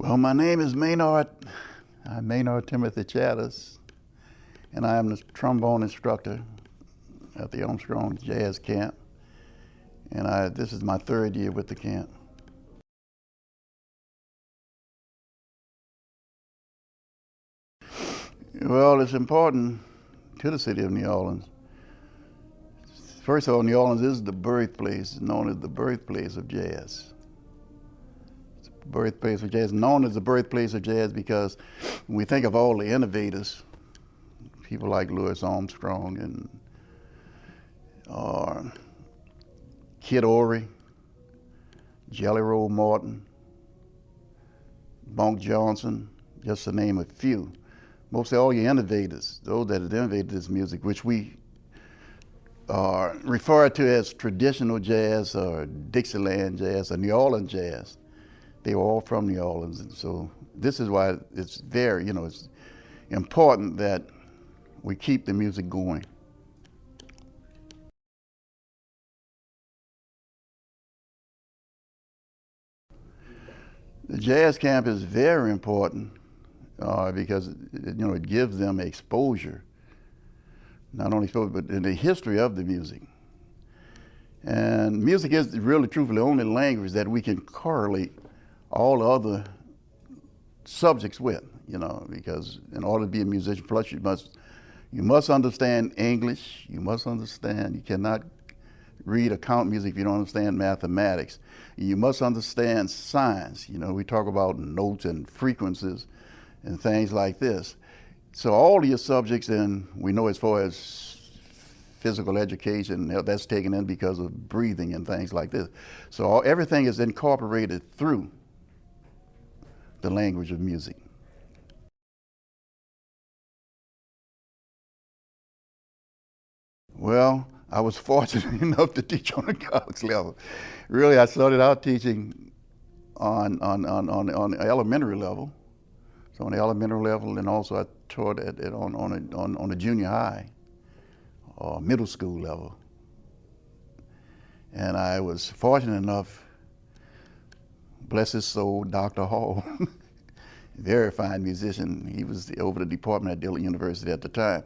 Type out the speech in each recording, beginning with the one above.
Well, my name is Maynard. I'm Maynard Timothy Chatters, and I am the trombone instructor at the Armstrong Jazz Camp. And this is my third year with the camp. Well, it's important to the city of New Orleans. First of all, New Orleans is the birthplace, known as the birthplace of jazz. It's the birthplace of jazz, known as the birthplace of jazz because when we think of all the innovators, people like Louis Armstrong and Kid Ory, Jelly Roll Morton, Bunk Johnson, just to name a few. Mostly all your innovators, those that have innovated this music, which we refer to as traditional jazz or Dixieland jazz or New Orleans jazz. They were all from New Orleans, and so this is why it's very, it's important that we keep the music going. The jazz camp is very important because it gives them exposure, not only exposure, but in the history of the music. And music is really, truthfully, the only language that we can correlate all other subjects with, because in order to be a musician, plus you must understand English, you cannot read or count music if you don't understand mathematics. You must understand science. We talk about notes and frequencies and things like this. So all of your subjects, and we know as far as physical education, that's taken in because of breathing and things like this. So everything is incorporated through the language of music. Well, I was fortunate enough to teach on the college level. Really, I started out teaching on the elementary level. So on the elementary level, and also I taught on the junior high or middle school level. And I was fortunate enough, bless his soul, Dr. Hall, very fine musician. He was over the department at Dillard University at the time.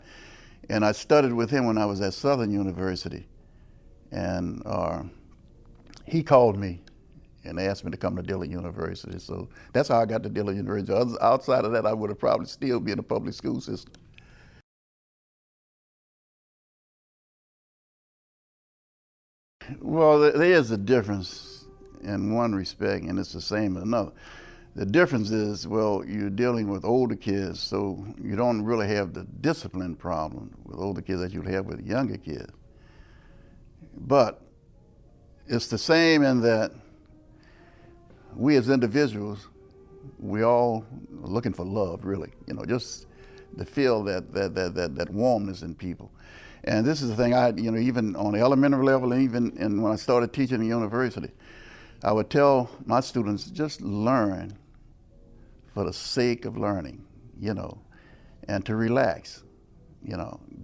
And I studied with him when I was at Southern University. And he called me and asked me to come to Dillard University. So that's how I got to Dillard University. Outside of that, I would have probably still been in the public school system. Well, there is a difference in one respect, and it's the same in another. The difference is, well, you're dealing with older kids, so you don't really have the discipline problem with older kids that you'll have with younger kids. But it's the same in that we as individuals, we all are looking for love, really. Just to feel that warmness in people. And this is the thing even on the elementary level, and even when I started teaching at university, I would tell my students, just learn for the sake of learning, and to relax.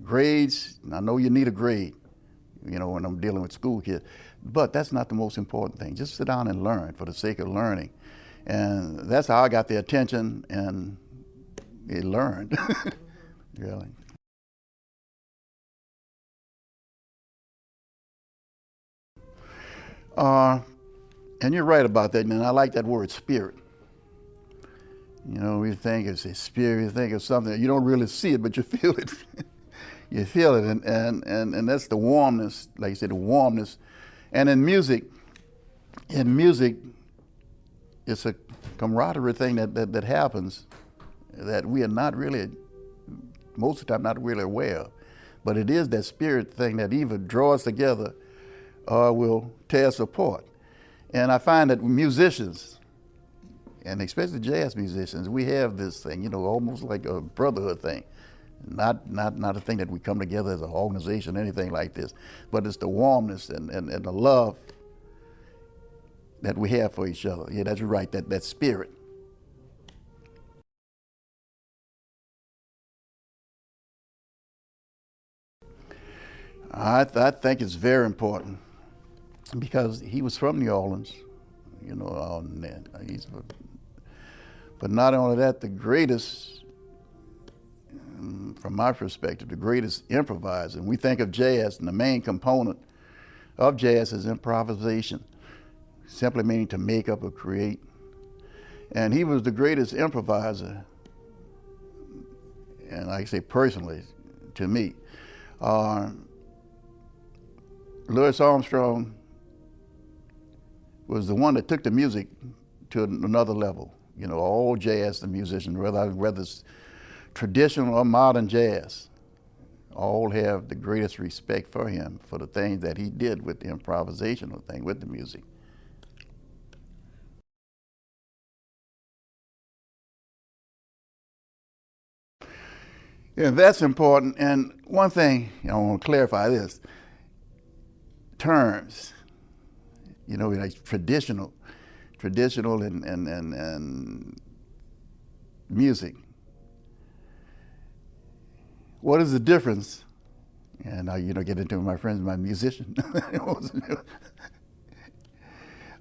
Grades, I know you need a grade, when I'm dealing with school kids, but that's not the most important thing. Just sit down and learn for the sake of learning. And that's how I got their attention, and they learned, really. And you're right about that, and I like that word, spirit. We think it's a spirit, you think it's something, you don't really see it, but you feel it. You feel it, and that's the warmness, like you said, the warmness. And in music, it's a camaraderie thing that happens that we are not really, most of the time, not really aware of. But it is that spirit thing that either draws us together or will tear us apart. And I find that musicians, and especially jazz musicians, we have this thing, almost like a brotherhood thing. Not a thing that we come together as an organization, anything like this, but it's the warmness and the love that we have for each other. Yeah, that's right, that spirit. I think it's very important because he was from New Orleans, he's But not only that, the greatest, from my perspective, the greatest improviser. And we think of jazz, and the main component of jazz is improvisation, simply meaning to make up or create. And he was the greatest improviser, and like I say personally, to me. Louis Armstrong was the one that took the music to another level. You know, all jazz, the musicians, whether it's traditional or modern jazz, all have the greatest respect for him for the things that he did with the improvisational thing, with the music. Yeah, that's important. And one thing, I want to clarify this, terms, you know, like traditional and music. What is the difference? And I, you know, get into my friends, my musician.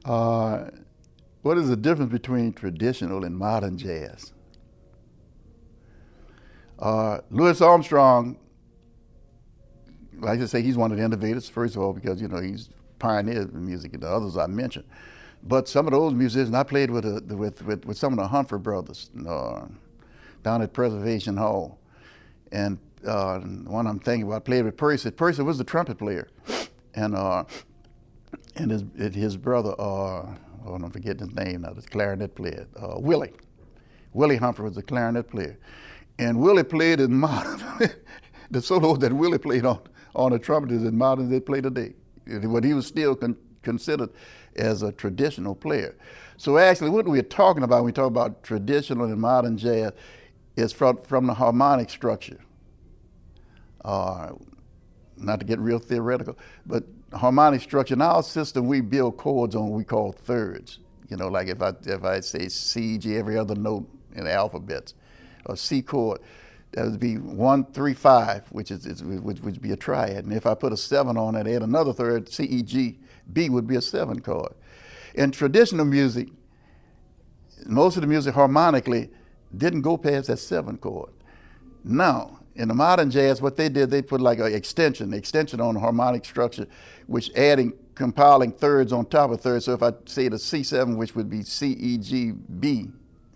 What is the difference between traditional and modern jazz? Louis Armstrong, like I say, he's one of the innovators, first of all, because, you know, he's pioneered the music, and the others I mentioned. But some of those musicians, I played with some of the Humphrey brothers down at Preservation Hall. And one I'm thinking about, I played with Percy. Percy was the trumpet player. And his brother, I'm forgetting his name now, the clarinet player, Willie. Willie Humphrey was the clarinet player. And Willie played in modern, the solos that Willie played on the trumpet is in modern as they play today. But he was still considered as a traditional player. So actually what we're talking about when we talk about traditional and modern jazz is from the harmonic structure. Not to get real theoretical, but harmonic structure. In our system, we build chords on what we call thirds. You know, like if I say C, G, every other note in the alphabets, or C chord, that would be 1, 3, 5, which would be a triad. And if I put a 7 on it, add another third, C, E, G, B would be a 7 chord. In traditional music, most of the music harmonically didn't go past that 7 chord. Now, in the modern jazz, what they did, they put like an extension on the harmonic structure, which compiling thirds on top of thirds. So if I say the C7, which would be C, E, G, B,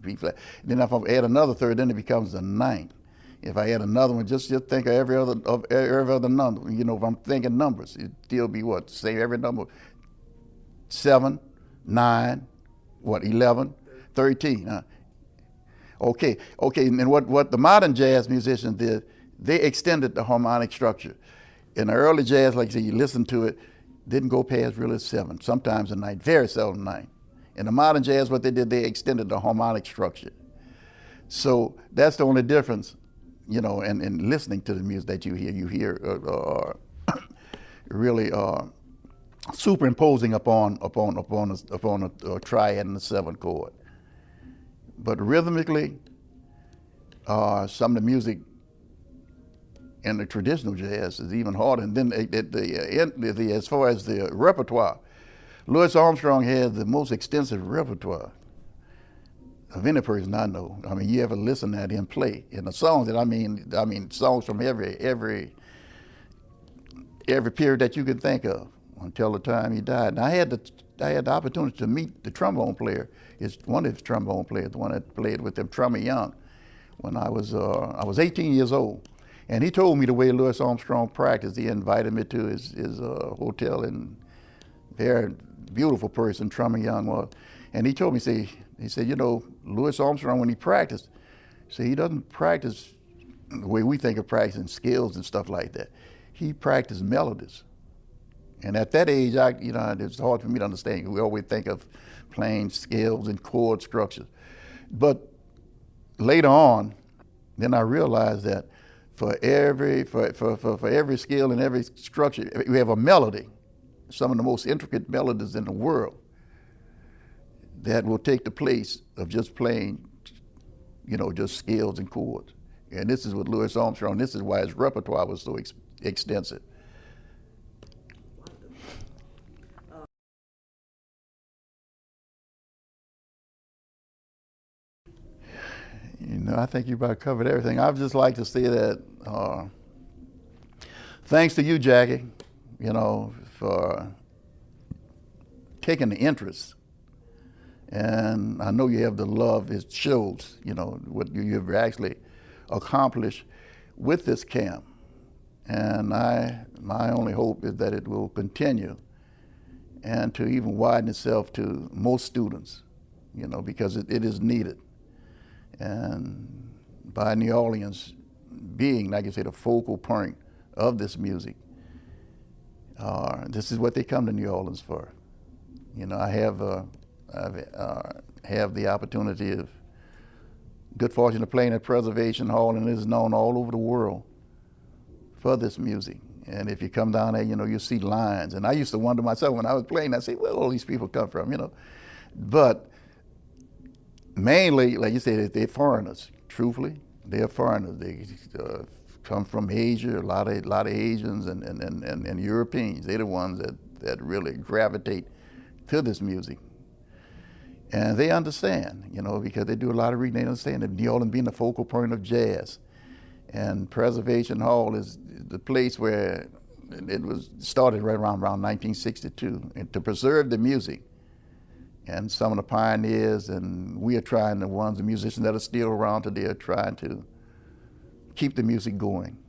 B flat, then if I add another third, then it becomes a 9. If I add another one, just think of every other number. You know, if I'm thinking numbers, it'd still be what? Say every number, 7, 9, 11, 13. Okay, and what the modern jazz musicians did, they extended the harmonic structure. In the early jazz, like I said, you listen to it, didn't go past really 7, sometimes a 9, very seldom 9. In the modern jazz, what they did, they extended the harmonic structure. So that's the only difference, you know, in listening to the music that you hear really superimposing upon a triad and a 7 chord. But rhythmically, some of the music in the traditional jazz is even harder. And then as far as the repertoire, Louis Armstrong had the most extensive repertoire of any person I know. I mean, you ever listen at him play? And the songs that I mean songs from every period that you can think of until the time he died. And I had the opportunity to meet the trombone player. It's one of his trombone players, the one that played with him, Trummy Young, when I was 18 years old. And he told me the way Louis Armstrong practiced. He invited me to his hotel, and very beautiful person Trummy Young was. And he told me, he said, you know, Louis Armstrong, when he practiced, he doesn't practice the way we think of practicing skills and stuff like that. He practiced melodies. And at that age, it's hard for me to understand. We always think of playing scales and chord structures. But later on, then I realized that for every scale and every structure, we have a melody, some of the most intricate melodies in the world, that will take the place of just playing, you know, just scales and chords. And this is with Louis Armstrong. This is why his repertoire was so extensive. No, I think you about covered everything. I'd just like to say that thanks to you, Jackie, for taking the interest. And I know you have the love. It shows, what you've actually accomplished with this camp. And my only hope is that it will continue and to even widen itself to most students, because it is needed. And by New Orleans being, like I say, the focal point of this music, this is what they come to New Orleans for. I have the opportunity of good fortune to play in at Preservation Hall, and it is known all over the world for this music. And if you come down there, you see lines. And I used to wonder myself when I was playing, I say, where all these people come from, But mainly, like you said, they're foreigners. Truthfully, they're foreigners. They come from Asia, a lot of Asians and Europeans. They're the ones that really gravitate to this music. And they understand, because they do a lot of reading. They understand that New Orleans being the focal point of jazz. And Preservation Hall is the place where it was started right around 1962, and to preserve the music. And some of the pioneers, and we are trying, the musicians that are still around today are trying to keep the music going.